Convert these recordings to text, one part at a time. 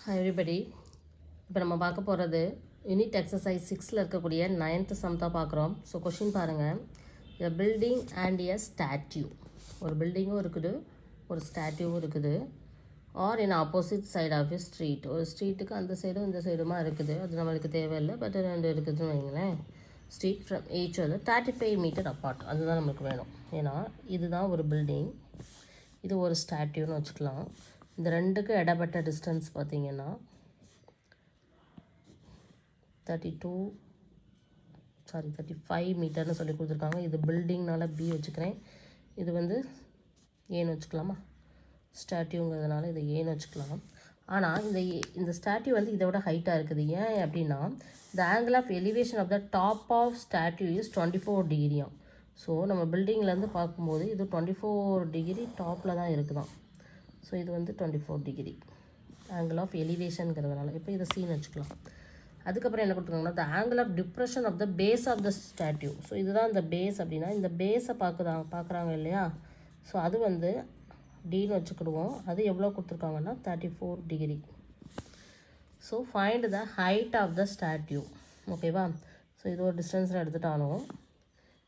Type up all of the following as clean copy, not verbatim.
Hi everybody. இப்போ நம்ம பார்க்க போகிறது யூனிட் எக்ஸசைஸ் 6ல் இருக்கக்கூடிய 9th சம் தான் பார்க்குறோம். ஸோ கொஷின் பாருங்கள். A building and a statue. ஒரு பில்டிங்கும் இருக்குது, ஒரு ஸ்டாட்யூவும் இருக்குது. Are in opposite side of a street. ஒரு ஸ்ட்ரீட்டுக்கு அந்த சைடும் இந்த சைடுமா இருக்குது. அது நம்மளுக்கு தேவையில்லை, பட் ரெண்டு இருக்குதுன்னு வைங்களேன். ஸ்ட்ரீட் ஃப்ரம் ஈச் வந்து 35 மீட்டர் அப்பார்ட். அதுதான் நம்மளுக்கு வேணும். ஏன்னா இதுதான் ஒரு பில்டிங், இது ஒரு ஸ்டாட்யூன்னு வச்சுக்கலாம். இந்த ரெண்டுக்கு இடப்பட்ட டிஸ்டன்ஸ் பார்த்திங்கன்னா 35 மீட்டர்னு சொல்லி கொடுத்துருக்காங்க. இது பில்டிங்னால பி வச்சுக்கிறேன், இது வந்து ஏன்னு வச்சுக்கலாமா, ஸ்டாட்யூங்கிறதுனால இதை ஏன்னு வச்சுக்கலாம். ஆனால் இந்த ஸ்டாட்யூ வந்து இதை விட ஹைட்டாக இருக்குது. ஏன் அப்படின்னா the angle of elevation of the top of statue is 24 டிகிரியாம். ஸோ நம்ம பில்டிங்லேருந்து பார்க்கும்போது இது 24 டிகிரி டாப்பில் தான் இருக்குதான். ஸோ இது வந்து 24 டிகிரி ஆங்கிள் ஆஃப் எலிவேஷனுங்கிறதுனால. இப்போ இதை சீன் வச்சுக்கலாம். அதுக்கப்புறம் என்ன கொடுத்துருக்காங்கன்னா the angle of depression of the base of the statue. So இதுதான் இந்த பேஸ் அப்படின்னா இந்த பேஸை பார்க்குறாங்க இல்லையா. ஸோ அது வந்து டின்னு வச்சுக்கிடுவோம். அது எவ்வளோ கொடுத்துருக்காங்கன்னா 34 degree. So find the height of the statue. ஓகேவா. ஸோ இது ஒரு டிஸ்டன்ஸில் எடுத்துட்டாலும்,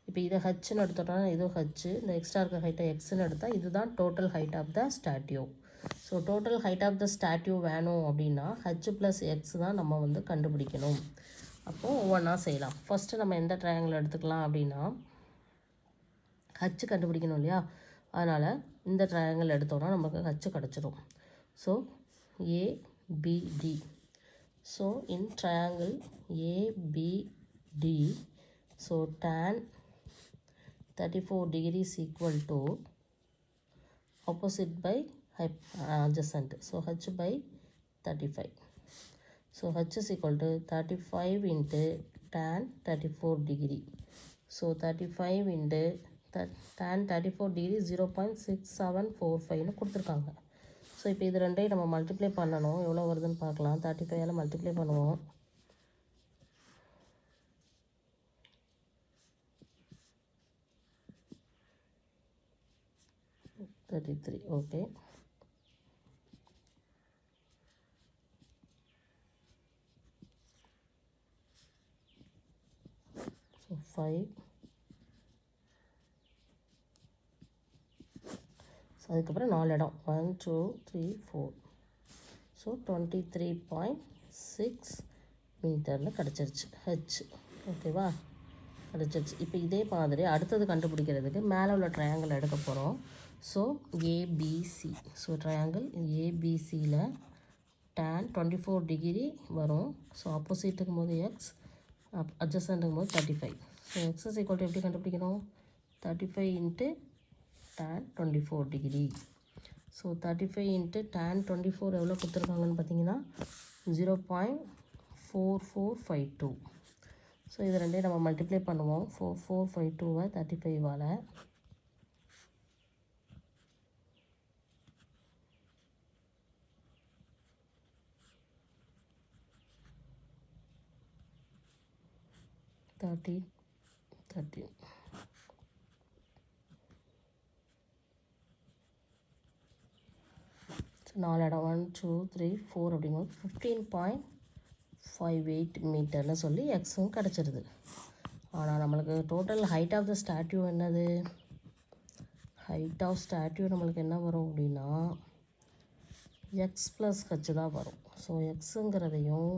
இப்போ இதை ஹச்சுன்னு எடுத்துட்டோம்னா இதுவும் ஹச்சு, இந்த எக்ஸ்ட்ரா இருக்க ஹைட்டை எக்ஸ்ன்னு எடுத்தால் இதுதான் total height of the statue. So total height of the statue வேணும் அப்படின்னா ஹச் ப்ளஸ் எக்ஸ் தான் நம்ம வந்து கண்டுபிடிக்கணும். அப்போது ஒவ்வொன்றா செய்யலாம். ஃபஸ்ட்டு நம்ம எந்த ட்ரையாங்கிள் எடுத்துக்கலாம் அப்படின்னா ஹச்சு கண்டுபிடிக்கணும் இல்லையா. அதனால் இந்த ட்ரையாங்கிள் எடுத்தோன்னா நமக்கு ஹச்சு கிடச்சிடும். So ABD. So in triangle ABD, so tan 34 degree is equal to opposite by adjacent. So h by 35. So h is equal to 35 into tan 34 degree. So 35 into tan 34 degree 0.6745 கொடுத்துருக்காங்க. So இப்போ இது ரெண்டையும் நம்ம multiply பண்ணணும். எவ்வளோ வருதுன்னு பார்க்கலாம். 35 multiply பண்ணுவோம். 33. ஓகே. ஸோ 5. ஸோ அதுக்கப்புறம் 4 இடம் 1 2 3 4. ஸோ 23.6 மீட்டரில் கிடச்சிருச்சு ஹெச். ஓகேவா, கிடச்சிருச்சு. இப்போ இதே மாதிரி அடுத்தது கண்டுபிடிக்கிறதுக்கு மேலே உள்ள ட்ரையாங்கிள் எடுக்க போகிறோம். So ABC. ஸோ ட்ரையாங்கிள் ஏபிசியில் tan 24 டிகிரி வரும். ஸோ ஆப்போசிட்டுக்கும் போது எக்ஸ், அட்ஜசண்ட்டுக்கும் போது 35. So x is equal to எப்படி கண்டுபிடிக்கணும், 35 into tan 24 degree. So 35 into tan 24 எவ்வளோ கொடுத்துருக்காங்கன்னு பார்த்தீங்கன்னா 0.4452. ஸோ இது ரெண்டையும் நம்ம மல்டிப்ளை பண்ணுவோம். 4452 35ஆல். தேர்ட்டி 4 இடம் 1 2 3 4 அப்படிங்கும்போது 15.58 மீட்டர்னு சொல்லி எக்ஸும் கிடச்சிருது. ஆனால் நம்மளுக்கு total height of the statue என்னது, ஹைட் ஆஃப் ஸ்டாட்யூ நம்மளுக்கு என்ன வரும் அப்படின்னா எக்ஸ் ப்ளஸ் ஹெச் தான் வரும். ஸோ எக்ஸுங்கிறதையும்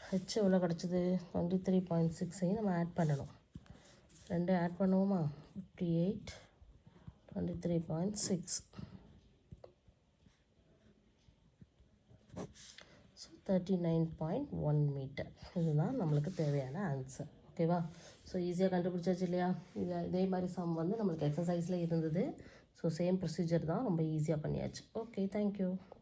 ஹெச் எவ்வளோ கிடச்சிது 23.6ஐயும் நம்ம ஆட் பண்ணணும். ரெண்டு ஆட் பண்ணுவோமா, 58 23.6. So 39.1 metre. இதுதான் நம்மளுக்கு தேவையான ஆன்சர். ஓகேவா. ஸோ ஈஸியாக கண்டுபிடிச்சாச்சு இல்லையா. இதே மாதிரி சம் வந்து நம்மளுக்கு எக்ஸசைஸில் இருந்தது. ஸோ சேம் ப்ரொசீஜர் தான், ரொம்ப ஈஸியாக பண்ணியாச்சு. Okay, thank you.